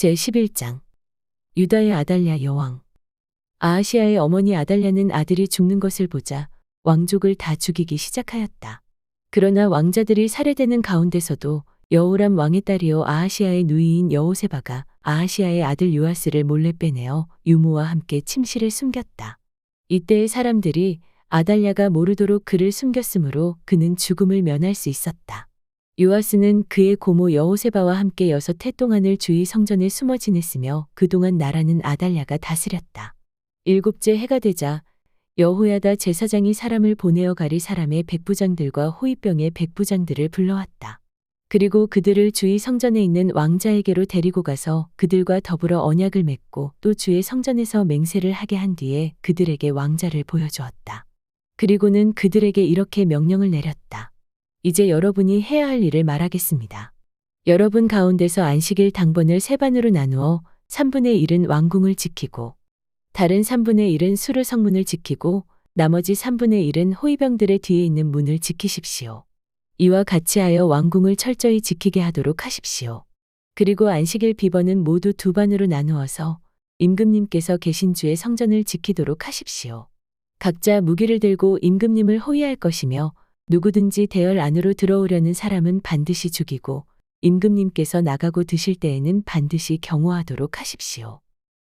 제11장 유다의 아달랴 여왕. 아하시아의 어머니 아달랴는 아들이 죽는 것을 보자 왕족을 다 죽이기 시작하였다. 그러나 왕자들이 살해되는 가운데서도 여호람 왕의 딸이요 아하시아의 누이인 여호세바가 아하시아의 아들 요아스를 몰래 빼내어 유모와 함께 침실에 숨겼다. 이때의 사람들이 아달랴가 모르도록 그를 숨겼으므로 그는 죽음을 면할 수 있었다. 요아스는 그의 고모 여호세바와 함께 6해 동안을 주의 성전에 숨어 지냈으며 그동안 나라는 아달랴가 다스렸다. 7째 해가 되자 여호야다 제사장이 사람을 보내어 가리 사람의 백부장들과 호위병의 백부장들을 불러왔다. 그리고 그들을 주의 성전에 있는 왕자에게로 데리고 가서 그들과 더불어 언약을 맺고 또 주의 성전에서 맹세를 하게 한 뒤에 그들에게 왕자를 보여주었다. 그리고는 그들에게 이렇게 명령을 내렸다. 이제 여러분이 해야 할 일을 말하겠습니다. 여러분 가운데서 안식일 당번을 3반으로 나누어 3분의 1은 왕궁을 지키고 다른 3분의 1은 수르 성문을 지키고 나머지 3분의 1은 호위병들의 뒤에 있는 문을 지키십시오. 이와 같이 하여 왕궁을 철저히 지키게 하도록 하십시오. 그리고 안식일 비번은 모두 2반으로 나누어서 임금님께서 계신 주의 성전을 지키도록 하십시오. 각자 무기를 들고 임금님을 호위할 것이며 누구든지 대열 안으로 들어오려는 사람은 반드시 죽이고 임금님께서 나가고 드실 때에는 반드시 경호하도록 하십시오.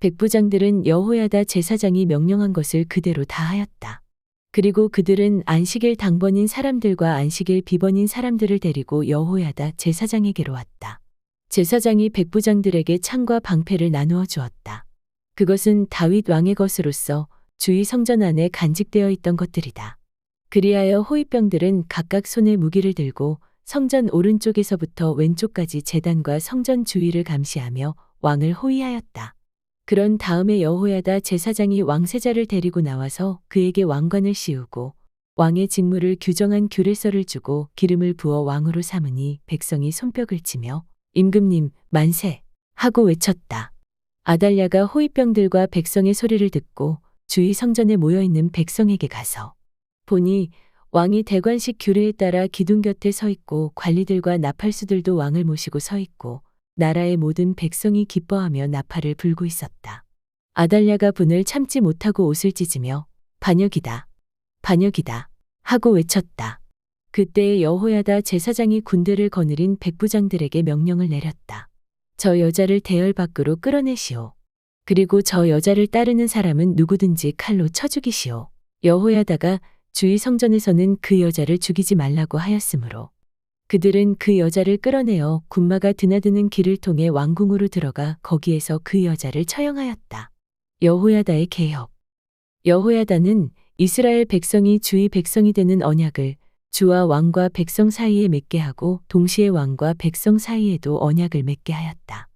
백부장들은 여호야다 제사장이 명령한 것을 그대로 다 하였다. 그리고 그들은 안식일 당번인 사람들과 안식일 비번인 사람들을 데리고 여호야다 제사장에게로 왔다. 제사장이 백부장들에게 창과 방패를 나누어 주었다. 그것은 다윗 왕의 것으로서 주의 성전 안에 간직되어 있던 것들이다. 그리하여 호위병들은 각각 손에 무기를 들고 성전 오른쪽에서부터 왼쪽까지 제단과 성전 주위를 감시하며 왕을 호위하였다. 그런 다음에 여호야다 제사장이 왕세자를 데리고 나와서 그에게 왕관을 씌우고 왕의 직무를 규정한 규례서를 주고 기름을 부어 왕으로 삼으니 백성이 손뼉을 치며 임금님 만세 하고 외쳤다. 아달랴가 호위병들과 백성의 소리를 듣고 주의 성전에 모여있는 백성에게 가서 보니 왕이 대관식 규례에 따라 기둥 곁에 서 있고 관리들과 나팔수들도 왕을 모시고 서 있고 나라의 모든 백성이 기뻐하며 나팔을 불고 있었다. 아달랴가 분을 참지 못하고 옷을 찢으며 반역이다, 반역이다 하고 외쳤다. 그때에 여호야다 제사장이 군대를 거느린 백부장들에게 명령을 내렸다. 저 여자를 대열 밖으로 끌어내시오. 그리고 저 여자를 따르는 사람은 누구든지 칼로 쳐 죽이시오. 여호야다가 주의 성전에서는 그 여자를 죽이지 말라고 하였으므로 그들은 그 여자를 끌어내어 군마가 드나드는 길을 통해 왕궁으로 들어가 거기에서 그 여자를 처형하였다. 여호야다의 개혁. 여호야다는 이스라엘 백성이 주의 백성이 되는 언약을 주와 왕과 백성 사이에 맺게 하고 동시에 왕과 백성 사이에도 언약을 맺게 하였다.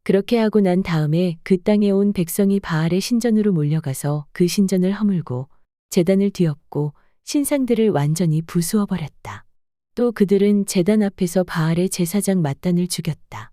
그렇게 하고 난 다음에 그 땅에 온 백성이 바알의 신전으로 몰려가서 그 신전을 허물고 제단을 뒤엎고 신상들을 완전히 부수어 버렸다. 또 그들은 제단 앞에서 바알의 제사장 맏단을 죽였다.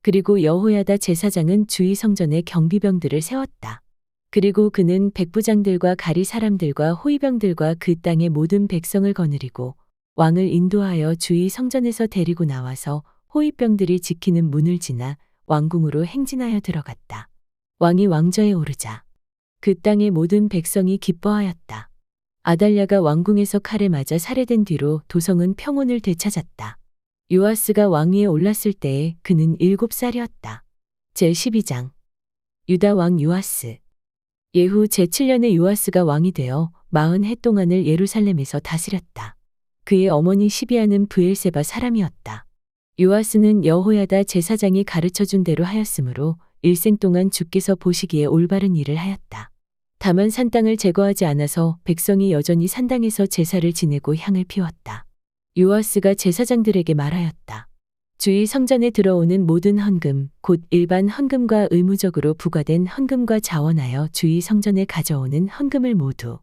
그리고 여호야다 제사장은 주의 성전에 경비병들을 세웠다. 그리고 그는 백부장들과 가리 사람들과 호위병들과 그 땅의 모든 백성을 거느리고 왕을 인도하여 주의 성전에서 데리고 나와서 호위병들이 지키는 문을 지나 왕궁으로 행진하여 들어갔다. 왕이 왕좌에 오르자 그 땅의 모든 백성이 기뻐하였다. 아달랴가 왕궁에서 칼에 맞아 살해된 뒤로 도성은 평온을 되찾았다. 요아스가 왕위에 올랐을 때에 그는 7살이었다. 제12장 유다 왕 요아스. 예후 제7년에 요아스가 왕이 되어 40해 동안을 예루살렘에서 다스렸다. 그의 어머니 시비아는 브엘세바 사람이었다. 요아스는 여호야다 제사장이 가르쳐준 대로 하였으므로 일생 동안 주께서 보시기에 올바른 일을 하였다. 다만 산 땅을 제거하지 않아서 백성이 여전히 산당에서 제사를 지내고 향을 피웠다. 요아스가 제사장들에게 말하였다. 주의 성전에 들어오는 모든 헌금, 곧 일반 헌금과 의무적으로 부과된 헌금과 자원하여 주의 성전에 가져오는 헌금을 모두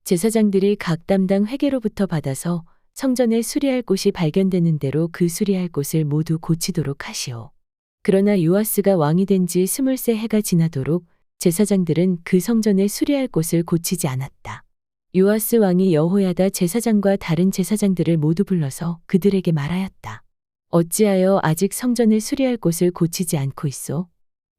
제사장들이 각 담당 회계로부터 받아서 성전에 수리할 곳이 발견되는 대로 그 수리할 곳을 모두 고치도록 하시오. 그러나 요아스가 왕이 된 지 23해가 지나도록 제사장들은 그 성전에 수리할 곳을 고치지 않았다. 요아스 왕이 여호야다 제사장과 다른 제사장들을 모두 불러서 그들에게 말하였다. 어찌하여 아직 성전을 수리할 곳을 고치지 않고 있소?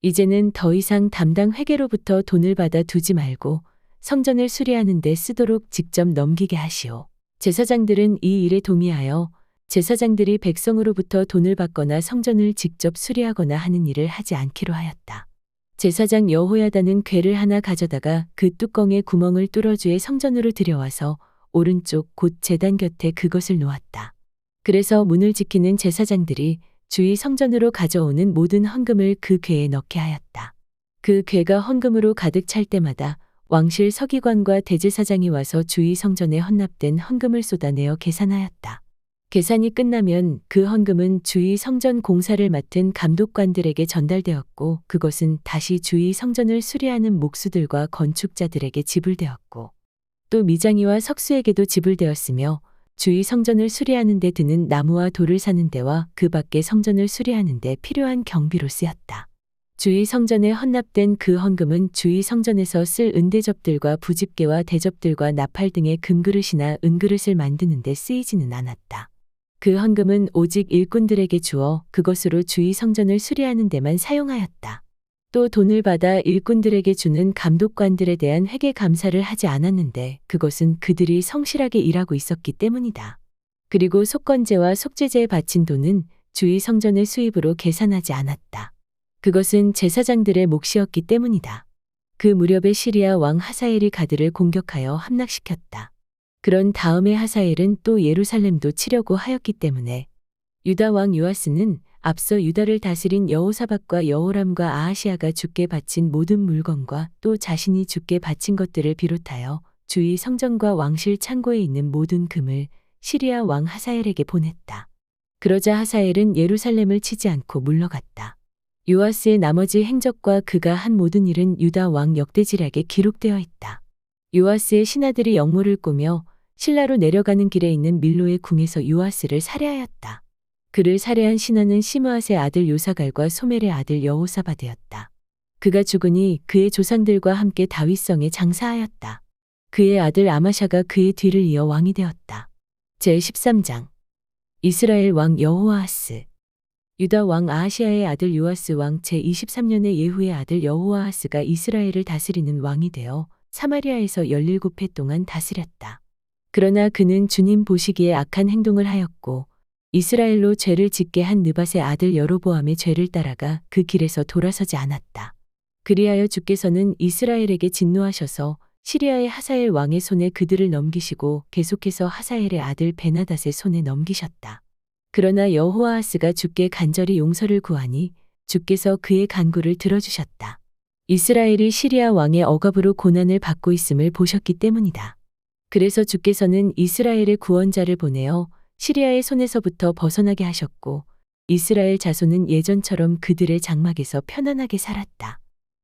이제는 더 이상 담당 회계로부터 돈을 받아 두지 말고 성전을 수리하는 데 쓰도록 직접 넘기게 하시오. 제사장들은 이 일에 동의하여 제사장들이 백성으로부터 돈을 받거나 성전을 직접 수리하거나 하는 일을 하지 않기로 하였다. 제사장 여호야다는 궤를 하나 가져다가 그 뚜껑에 구멍을 뚫어 주의 성전으로 들여와서 오른쪽 곧 제단 곁에 그것을 놓았다. 그래서 문을 지키는 제사장들이 주의 성전으로 가져오는 모든 헌금을 그 궤에 넣게 하였다. 그 궤가 헌금으로 가득 찰 때마다 왕실 서기관과 대제사장이 와서 주의 성전에 헌납된 헌금을 쏟아내어 계산하였다. 계산이 끝나면 그 헌금은 주의 성전 공사를 맡은 감독관들에게 전달되었고 그것은 다시 주의 성전을 수리하는 목수들과 건축자들에게 지불되었고 또 미장이와 석수에게도 지불되었으며 주의 성전을 수리하는 데 드는 나무와 돌을 사는 데와 그 밖에 성전을 수리하는 데 필요한 경비로 쓰였다. 주의 성전에 헌납된 그 헌금은 주의 성전에서 쓸 은대접들과 부집게와 대접들과 나팔 등의 금그릇이나 은그릇을 만드는 데 쓰이지는 않았다. 그 헌금은 오직 일꾼들에게 주어 그것으로 주의 성전을 수리하는 데만 사용하였다. 또 돈을 받아 일꾼들에게 주는 감독관들에 대한 회계 감사를 하지 않았는데 그것은 그들이 성실하게 일하고 있었기 때문이다. 그리고 속건제와 속죄제에 바친 돈은 주의 성전의 수입으로 계산하지 않았다. 그것은 제사장들의 몫이었기 때문이다. 그 무렵에 시리아 왕 하사엘이 가드를 공격하여 함락시켰다. 그런 다음에 하사엘은 또 예루살렘도 치려고 하였기 때문에 유다 왕 요아스는 앞서 유다를 다스린 여호사밧과 여호람과 아하시아가 주께 바친 모든 물건과 또 자신이 주께 바친 것들을 비롯하여 주의 성전과 왕실 창고에 있는 모든 금을 시리아 왕 하사엘에게 보냈다. 그러자 하사엘은 예루살렘을 치지 않고 물러갔다. 요아스의 나머지 행적과 그가 한 모든 일은 유다 왕 역대지략에 기록되어 있다. 요아스의 신하들이 역모를 꾸며 실라로 내려가는 길에 있는 밀로의 궁에서 요아스를 살해하였다. 그를 살해한 신하는 시므앗의 아들 요사갈과 소멜의 아들 여호사밧이었다. 그가 죽으니 그의 조상들과 함께 다윗성에 장사하였다. 그의 아들 아마샤가 그의 뒤를 이어 왕이 되었다. 제13장 이스라엘 왕 여호아하스. 유다 왕 아하시아의 아들 요아스 왕 제23년에 예후의 아들 여호아하스가 이스라엘을 다스리는 왕이 되어 사마리아에서 17해 동안 다스렸다. 그러나 그는 주님 보시기에 악한 행동을 하였고 이스라엘로 죄를 짓게 한 느밧의 아들 여로보암의 죄를 따라가 그 길에서 돌아서지 않았다. 그리하여 주께서는 이스라엘에게 진노하셔서 시리아의 하사엘 왕의 손에 그들을 넘기시고 계속해서 하사엘의 아들 베나닷의 손에 넘기셨다. 그러나 여호아하스가 주께 간절히 용서를 구하니 주께서 그의 간구를 들어주셨다. 이스라엘이 시리아 왕의 억압으로 고난을 받고 있음을 보셨기 때문이다. 그래서 주께서는 이스라엘의 구원자를 보내어 시리아의 손에서부터 벗어나게 하셨고 이스라엘 자손은 예전처럼 그들의 장막에서 편안하게 살았다.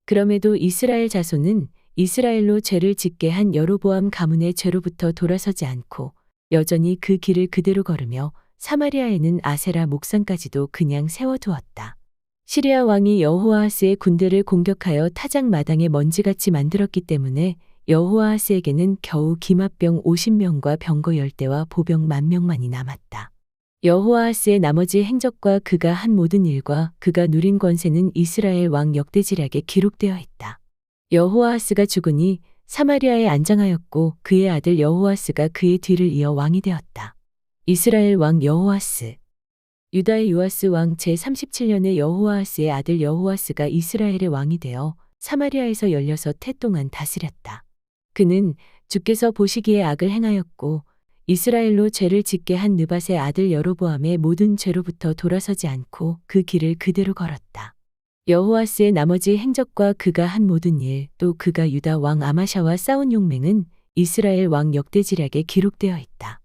그럼에도 이스라엘 자손은 이스라엘로 죄를 짓게 한 여로보암 가문의 죄로부터 돌아서지 않고 여전히 그 길을 그대로 걸으며 사마리아에는 아세라 목상까지도 그냥 세워두었다. 시리아 왕이 여호아하스의 군대를 공격하여 타작 마당에 먼지같이 만들었기 때문에 여호아하스에게는 겨우 기마병 50명과 병거 10대와 보병 10,000명만이 남았다. 여호아하스의 나머지 행적과 그가 한 모든 일과 그가 누린 권세는 이스라엘 왕 역대지략에 기록되어 있다. 여호아하스가 죽으니 사마리아에 안장하였고 그의 아들 여호아스가 그의 뒤를 이어 왕이 되었다. 이스라엘 왕 여호아스. 유다의 요아스 왕 제37년에 여호아하스의 아들 여호아스가 이스라엘의 왕이 되어 사마리아에서 16해 동안 다스렸다. 그는 주께서 보시기에 악을 행하였고 이스라엘로 죄를 짓게 한 느밧의 아들 여로보암의 모든 죄로부터 돌아서지 않고 그 길을 그대로 걸었다. 여호아스의 나머지 행적과 그가 한 모든 일, 또 그가 유다 왕 아마샤와 싸운 용맹은 이스라엘 왕 역대지략에 기록되어 있다.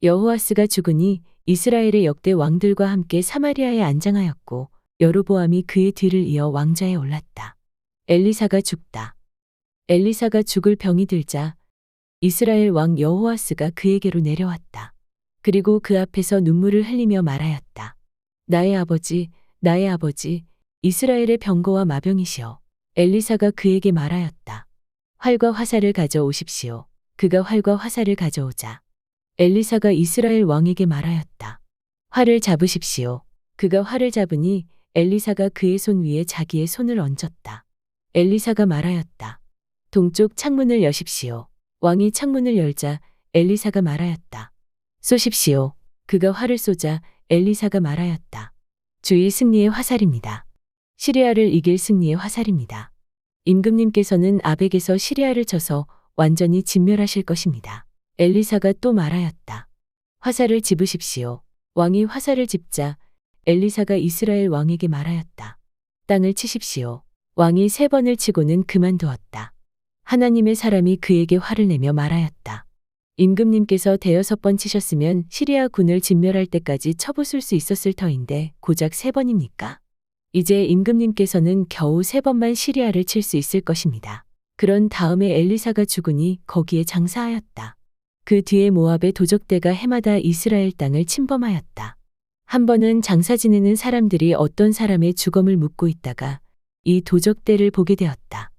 여호아스가 죽으니 이스라엘의 역대 왕들과 함께 사마리아에 안장하였고 여로보암이 그의 뒤를 이어 왕좌에 올랐다. 엘리사가 죽다. 엘리사가 죽을 병이 들자 이스라엘 왕 여호아스가 그에게로 내려왔다. 그리고 그 앞에서 눈물을 흘리며 말하였다. 나의 아버지, 나의 아버지, 이스라엘의 병거와 마병이시여. 엘리사가 그에게 말하였다. 활과 화살을 가져오십시오. 그가 활과 화살을 가져오자 엘리사가 이스라엘 왕에게 말하였다. 활을 잡으십시오. 그가 활을 잡으니 엘리사가 그의 손 위에 자기의 손을 얹었다. 엘리사가 말하였다. 동쪽 창문을 여십시오. 왕이 창문을 열자 엘리사가 말하였다. 쏘십시오. 그가 활을 쏘자 엘리사가 말하였다. 주의 승리의 화살입니다. 시리아를 이길 승리의 화살입니다. 임금님께서는 아벡에서 시리아를 쳐서 완전히 진멸하실 것입니다. 엘리사가 또 말하였다. 화살을 집으십시오. 왕이 화살을 집자 엘리사가 이스라엘 왕에게 말하였다. 땅을 치십시오. 왕이 3번을 치고는 그만두었다. 하나님의 사람이 그에게 화를 내며 말하였다. 임금님께서 5번 치셨으면 시리아 군을 진멸할 때까지 쳐부술 수 있었을 터인데 고작 3번입니까? 이제 임금님께서는 겨우 3번만 시리아를 칠 수 있을 것입니다. 그런 다음에 엘리사가 죽으니 거기에 장사하였다. 그 뒤에 모압의 도적대가 해마다 이스라엘 땅을 침범하였다. 한 번은 장사 지내는 사람들이 어떤 사람의 주검을 묻고 있다가 이 도적대를 보게 되었다.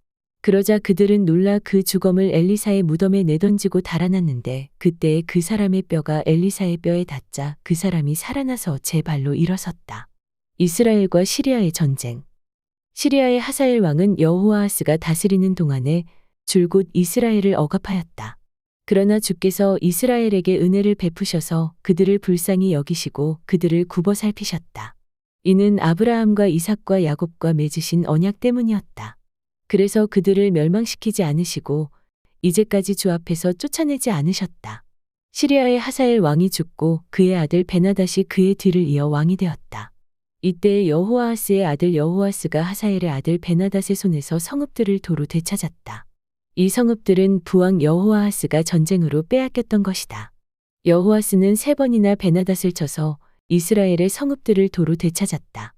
그러자 그들은 놀라 그 주검을 엘리사의 무덤에 내던지고 달아났는데 그때에 그 사람의 뼈가 엘리사의 뼈에 닿자 그 사람이 살아나서 제 발로 일어섰다. 이스라엘과 시리아의 전쟁. 시리아의 하사엘 왕은 여호아하스가 다스리는 동안에 줄곧 이스라엘을 억압하였다. 그러나 주께서 이스라엘에게 은혜를 베푸셔서 그들을 불쌍히 여기시고 그들을 굽어 살피셨다. 이는 아브라함과 이삭과 야곱과 맺으신 언약 때문이었다. 그래서 그들을 멸망시키지 않으시고 이제까지 주 앞에서 쫓아내지 않으셨다. 시리아의 하사엘 왕이 죽고 그의 아들 베나닷이 그의 뒤를 이어 왕이 되었다. 이때 여호아하스의 아들 여호아스가 하사엘의 아들 베나닷의 손에서 성읍들을 도로 되찾았다. 이 성읍들은 부왕 여호아하스가 전쟁으로 빼앗겼던 것이다. 여호아스는 3번이나 베나닷을 쳐서 이스라엘의 성읍들을 도로 되찾았다.